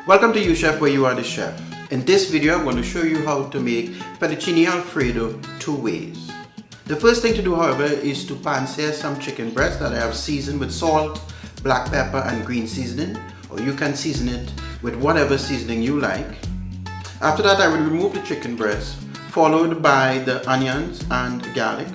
Welcome to Youuchef, where you are the chef. In this video I'm going to show you how to make Fettuccine Alfredo two ways. The first thing to do, however, is to pan-sear some chicken breast that I have seasoned with salt, black pepper and green seasoning, or you can season it with whatever seasoning you like. After that I will remove the chicken breast, followed by the onions and garlic.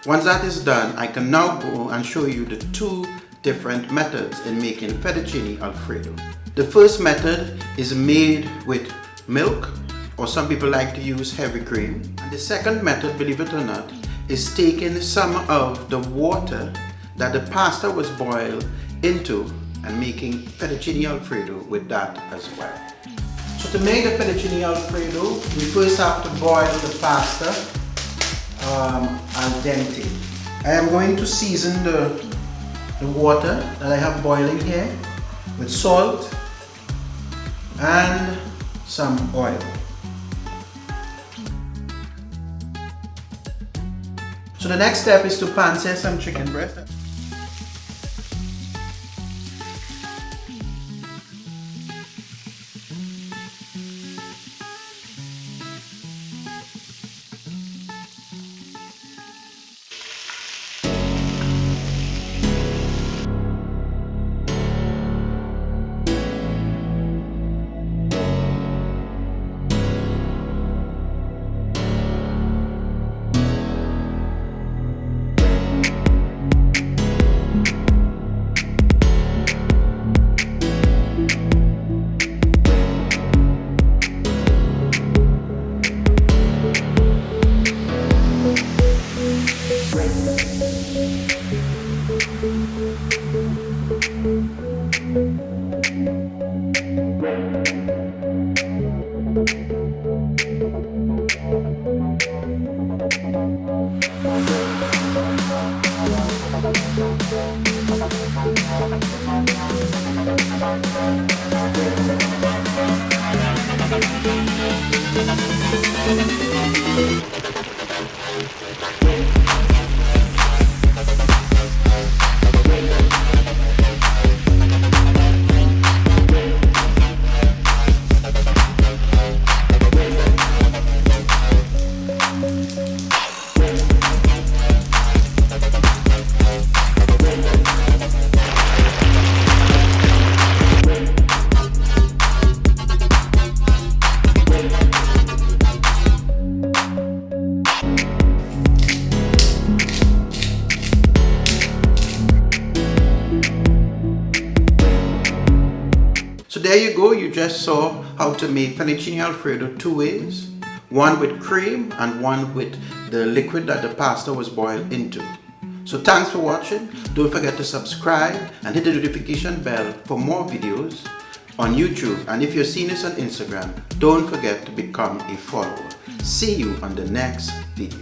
Once that is done, I can now go and show you the two different methods in making Fettuccine Alfredo. The first method is made with milk, or some people like to use heavy cream. And the second method, believe it or not, is taking some of the water that the pasta was boiled into and making Fettuccine Alfredo with that as well. So to make the Fettuccine Alfredo, we first have to boil the pasta al dente. I am going to season the water that I have boiling here with salt and some oil. So the next step is to pan-sear some chicken breast. So there you go, you just saw how to make Fettuccine Alfredo two ways. One with cream and one with the liquid that the pasta was boiled into. So thanks for watching. Don't forget to subscribe and hit the notification bell for more videos on YouTube. And if you're seeing this on Instagram, don't forget to become a follower. See you on the next video.